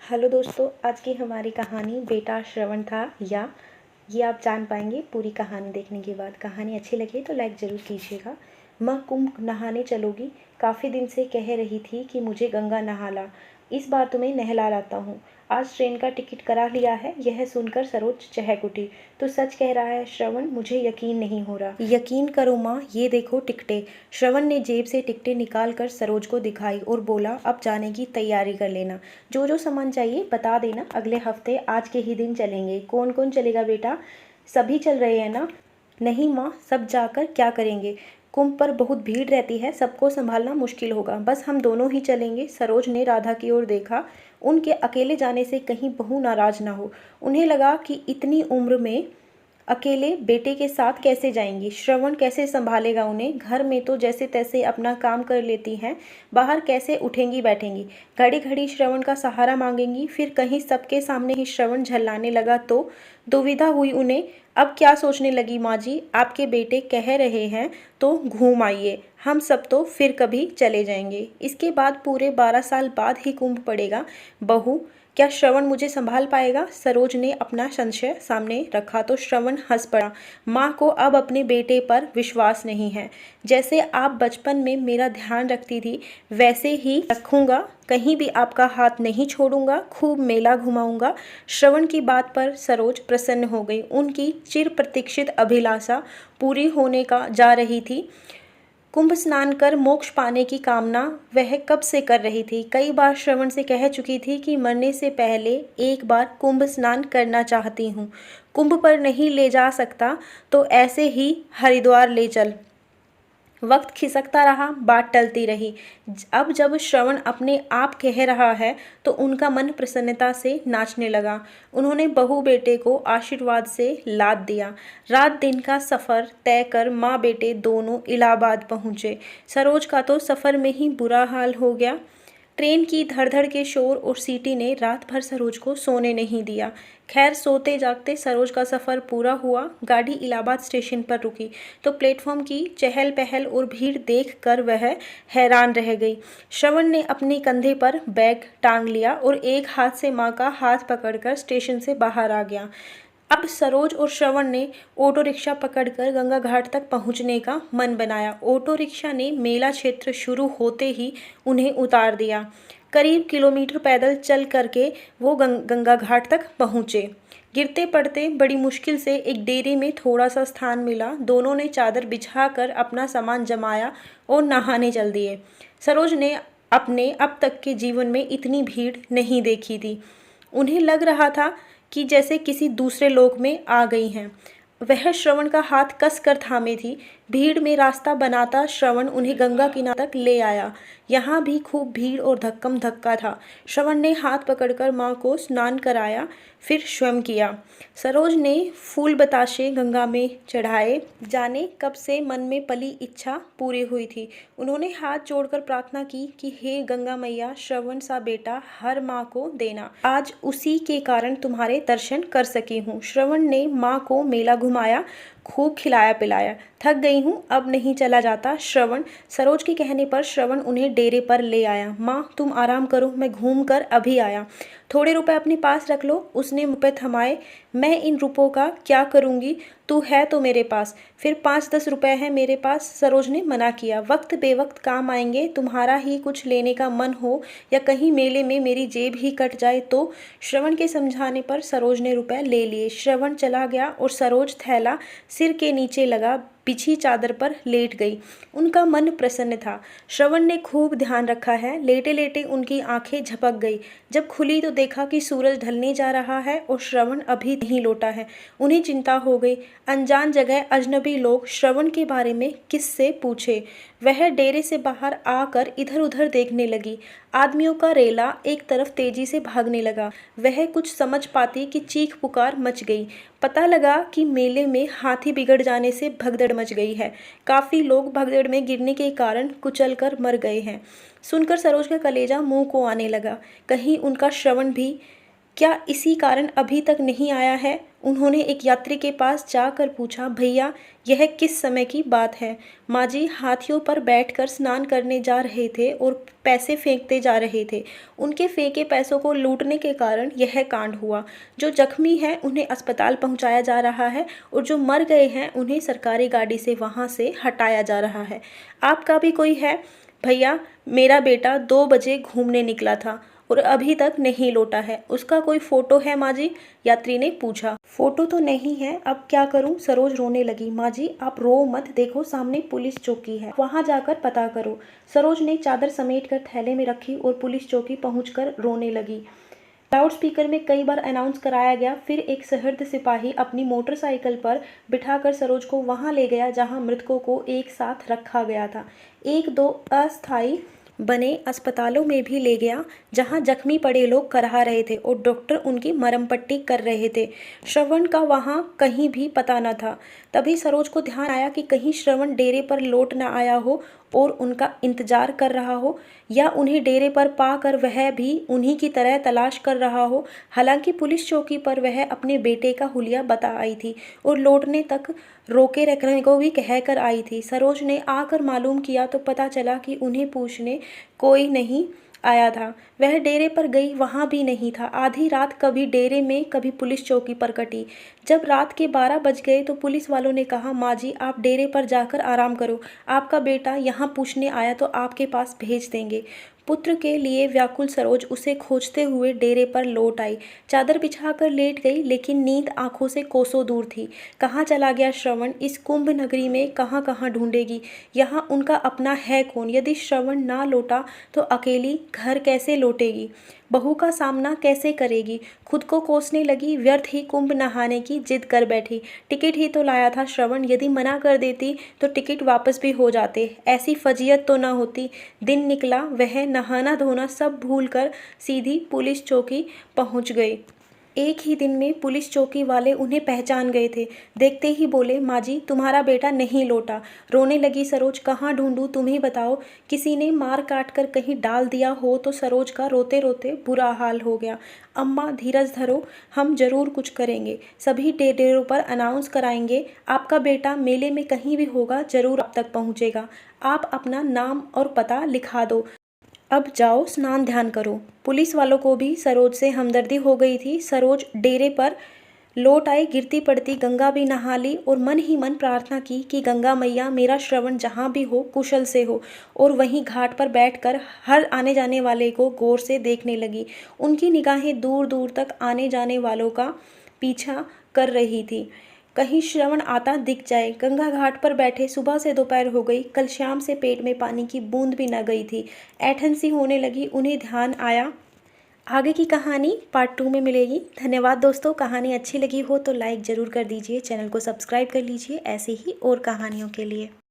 Hello दोस्तों, आज की हमारी कहानी बेटा श्रवण था या ये आप जान पाएंगे पूरी कहानी देखने के बाद। कहानी अच्छी लगे तो लाइक ज़रूर कीजिएगा। माँ कुंभ नहाने चलोगी? काफ़ी दिन से कह रही थी कि मुझे गंगा नहा ला, इस बार तुम्हें नहला लाता हूँ। आज ट्रेन का टिकट करा लिया है। यह सुनकर सरोज चहक उठी। तो सच कह रहा है श्रवण? मुझे यकीन नहीं हो रहा। यकीन करो माँ, ये देखो टिकटें। श्रवण ने जेब से टिकटें निकाल कर सरोज को दिखाई और बोला, अब जाने की तैयारी कर लेना। जो जो सामान चाहिए बता देना, अगले हफ्ते आज के ही दिन चलेंगे। कौन कौन चलेगा बेटा? सभी चल रहे हैं ना? नहीं माँ, सब जाकर क्या करेंगे? कुंभ पर बहुत भीड़ रहती है, सबको संभालना मुश्किल होगा। बस हम दोनों ही चलेंगे। सरोज ने राधा की ओर देखा। उनके अकेले जाने से कहीं बहू नाराज ना हो। उन्हें लगा कि इतनी उम्र में अकेले बेटे के साथ कैसे जाएंगी? श्रवण कैसे संभालेगा उन्हें? घर में तो जैसे तैसे अपना काम कर लेती हैं, बाहर कैसे उठेंगी बैठेंगी? घड़ी घड़ी श्रवण का सहारा मांगेंगी। फिर कहीं सबके सामने ही श्रवण झल्लाने लगा तो दुविधा हुई उन्हें। अब क्या सोचने लगी माँ जी? आपके बेटे कह रहे हैं तो घूम आइए, हम सब तो फिर कभी चले जाएंगे। इसके बाद पूरे 12 साल बाद ही कुंभ पड़ेगा। बहू, क्या श्रवण मुझे संभाल पाएगा? सरोज ने अपना संशय सामने रखा तो श्रवण हंस पड़ा। माँ को अब अपने बेटे पर विश्वास नहीं है। जैसे आप बचपन में मेरा ध्यान रखती थी वैसे ही रखूंगा। कहीं भी आपका हाथ नहीं छोड़ूंगा। खूब मेला घुमाऊंगा। श्रवण की बात पर सरोज प्रसन्न हो गई। उनकी चिर प्रतीक्षित अभिलाषा पूरी होने का जा रही थी। कुंभ स्नान कर मोक्ष पाने की कामना वह कब से कर रही थी। कई बार श्रवण से कह चुकी थी कि मरने से पहले एक बार कुंभ स्नान करना चाहती हूँ। कुंभ पर नहीं ले जा सकता तो ऐसे ही हरिद्वार ले चल। वक्त खिसकता रहा, बात टलती रही। अब जब श्रवण अपने आप कह रहा है तो उनका मन प्रसन्नता से नाचने लगा। उन्होंने बहू बेटे को आशीर्वाद से लाद दिया। रात दिन का सफ़र तय कर माँ बेटे दोनों इलाहाबाद पहुँचे। सरोज का तो सफ़र में ही बुरा हाल हो गया। ट्रेन की धड़धड़ के शोर और सीटी ने रात भर सरोज को सोने नहीं दिया। खैर, सोते जागते सरोज का सफ़र पूरा हुआ। गाड़ी इलाहाबाद स्टेशन पर रुकी तो प्लेटफॉर्म की चहल पहल और भीड़ देखकर वह हैरान रह गई। श्रवण ने अपने कंधे पर बैग टांग लिया और एक हाथ से माँ का हाथ पकड़कर स्टेशन से बाहर आ गया। अब सरोज और श्रवण ने ऑटो रिक्शा पकड़कर गंगा घाट तक पहुंचने का मन बनाया। ऑटो रिक्शा ने मेला क्षेत्र शुरू होते ही उन्हें उतार दिया। करीब किलोमीटर पैदल चल करके वो गंगा घाट तक पहुँचे। गिरते पड़ते बड़ी मुश्किल से एक डेरे में थोड़ा सा स्थान मिला। दोनों ने चादर बिछाकर अपना सामान जमाया और नहाने चल दिए। सरोज ने अपने अब तक के जीवन में इतनी भीड़ नहीं देखी थी। उन्हें लग रहा था कि जैसे किसी दूसरे लोक में आ गई हैं। वह श्रवण का हाथ कस कर थामे थी। भीड़ में रास्ता बनाता श्रवण उन्हें गंगा किनारे तक ले आया। यहाँ भी खूब भीड़ और धक्कम धक्का था। श्रवण ने हाथ पकड़कर माँ को स्नान कराया, फिर स्वयं किया। सरोज ने फूल बताशे गंगा में चढ़ाए। जाने कब से मन में पली इच्छा पूरी हुई थी। उन्होंने हाथ जोड़कर प्रार्थना की कि हे गंगा मैया, श्रवण सा बेटा हर माँ को देना। आज उसी के कारण तुम्हारे दर्शन कर सकी हूँ। श्रवण ने माँ को मेला घुमाया, खूब खिलाया पिलाया। थक गई हूँ, अब नहीं चला जाता श्रवण। सरोज के कहने पर श्रवण उन्हें डेरे पर ले आया। माँ, तुम आराम करो, मैं घूम कर अभी आया। थोड़े रुपए अपने पास रख लो। उसने मुँह पे थमाए। मैं इन रुपयों का क्या करूँगी? तू है तो मेरे पास। फिर 5-10 रुपए हैं मेरे पास। सरोज ने मना किया। वक्त बेवक्त काम आएंगे। तुम्हारा ही कुछ लेने का मन हो या कहीं मेले में मेरी जेब ही कट जाए तो। श्रवण के समझाने पर सरोज ने रुपए ले लिए। श्रवण चला गया और सरोज थैला सिर के नीचे लगा बिछी चादर पर लेट गई। उनका मन प्रसन्न था। श्रवण ने खूब ध्यान रखा है। लेटे लेटे उनकी आंखें झपक गई। जब खुली तो देखा कि सूरज ढलने जा रहा है और श्रवण अभी नहीं लौटा है। उन्हें चिंता हो गई। अनजान जगह अजनबी लोग श्रवण के बारे में किससे पूछे। वह डेरे से बाहर आकर इधर उधर देखने लगी। आदमियों का रेला एक तरफ तेजी से भागने लगा। वह कुछ समझ पाती कि चीख पुकार मच गई। पता लगा कि मेले में हाथी बिगड़ जाने से भगदड़ मच गई है। काफ़ी लोग भगदड़ में गिरने के कारण कुचलकर मर गए हैं। सुनकर सरोज का कलेजा मुंह को आने लगा। कहीं उनका श्रवण भी क्या इसी कारण अभी तक नहीं आया है? उन्होंने एक यात्री के पास जाकर पूछा, भैया यह किस समय की बात है? माँ जी हाथियों पर बैठकर स्नान करने जा रहे थे और पैसे फेंकते जा रहे थे। उनके फेंके पैसों को लूटने के कारण यह कांड हुआ। जो जख्मी हैं उन्हें अस्पताल पहुंचाया जा रहा है और जो मर गए हैं उन्हें सरकारी गाड़ी से वहां से हटाया जा रहा है। आपका भी कोई है? भैया मेरा बेटा 2 बजे घूमने निकला था और अभी तक नहीं लौटा है। उसका कोई फोटो है माँ जी? यात्री ने पूछा। फोटो तो नहीं है, अब क्या करूं? सरोज रोने लगी। माँ जी आप रो मत, देखो सामने पुलिस चौकी है, वहां जाकर पता करो। सरोज ने चादर समेटकर थैले में रखी और पुलिस चौकी पहुंचकर रोने लगी। लाउड स्पीकर में कई बार अनाउंस कराया गया। फिर एक सहर्द सिपाही अपनी मोटरसाइकिल पर बिठाकर सरोज को वहां ले गया जहां मृतकों को एक साथ रखा गया था। 1-2 अस्थायी बने अस्पतालों में भी ले गया जहां जख्मी पड़े लोग कराह रहे थे और डॉक्टर उनकी मरहम पट्टी कर रहे थे। श्रवण का वहां कहीं भी पता न था। तभी सरोज को ध्यान आया कि कहीं श्रवण डेरे पर लौट न आया हो और उनका इंतजार कर रहा हो, या उन्हें डेरे पर पाकर वह भी उन्हीं की तरह तलाश कर रहा हो। हालांकि पुलिस चौकी पर वह अपने बेटे का हुलिया बता आई थी और लौटने तक रोके रखने को भी कहकर आई थी। सरोज ने आकर मालूम किया तो पता चला कि उन्हें पूछने कोई नहीं आया था। वह डेरे पर गई, वहां भी नहीं था। आधी रात कभी डेरे में कभी पुलिस चौकी पर कटी। जब रात के 12 बज गए तो पुलिस वालों ने कहा, माँ जी आप डेरे पर जाकर आराम करो, आपका बेटा यहाँ पूछने आया तो आपके पास भेज देंगे। पुत्र के लिए व्याकुल सरोज उसे खोजते हुए डेरे पर लौट आई। चादर बिछाकर लेट गई, लेकिन नींद आंखों से कोसों दूर थी। कहाँ चला गया श्रवण? इस कुंभ नगरी में कहाँ कहाँ ढूंढेगी? यहाँ उनका अपना है कौन? यदि श्रवण ना लौटा तो अकेली घर कैसे लौटेगी? बहू का सामना कैसे करेगी? खुद को कोसने लगी। व्यर्थ ही कुंभ नहाने की जिद कर बैठी। टिकट ही तो लाया था श्रवण, यदि मना कर देती तो टिकट वापस भी हो जाते, ऐसी फजीयत तो ना होती। दिन निकला, वह नहाना धोना सब भूलकर सीधी पुलिस चौकी पहुंच गई। एक ही दिन में पुलिस चौकी वाले उन्हें पहचान गए थे। देखते ही बोले, माँ जी तुम्हारा बेटा नहीं लौटा। रोने लगी सरोज, कहाँ ढूंढूं, तुम ही बताओ। किसी ने मार काट कर कहीं डाल दिया हो तो सरोज का रोते रोते बुरा हाल हो गया। अम्मा धीरज धरो, हम जरूर कुछ करेंगे। सभी डेरों पर अनाउंस कराएंगे, आपका बेटा मेले में कहीं भी होगा, जरूर अब तक पहुँचेगा। आप अपना नाम और पता लिखा दो। अब जाओ स्नान ध्यान करो। पुलिस वालों को भी सरोज से हमदर्दी हो गई थी। सरोज डेरे पर लौट आई। गिरती पड़ती गंगा भी नहा ली और मन ही मन प्रार्थना की कि गंगा मैया मेरा श्रवण जहाँ भी हो कुशल से हो। और वहीं घाट पर बैठकर हर आने जाने वाले को गौर से देखने लगी। उनकी निगाहें दूर दूर तक आने जाने वालों का पीछा कर रही थी, कहीं श्रवण आता दिख जाए। गंगा घाट पर बैठे सुबह से दोपहर हो गई, कल शाम से पेट में पानी की बूंद भी न गई थी। ऐठन सी होने लगी। उन्हें ध्यान आया आगे की कहानी पार्ट 2 में मिलेगी। धन्यवाद दोस्तों। कहानी अच्छी लगी हो तो लाइक ज़रूर कर दीजिए, चैनल को सब्सक्राइब कर लीजिए ऐसे ही और कहानियों के लिए।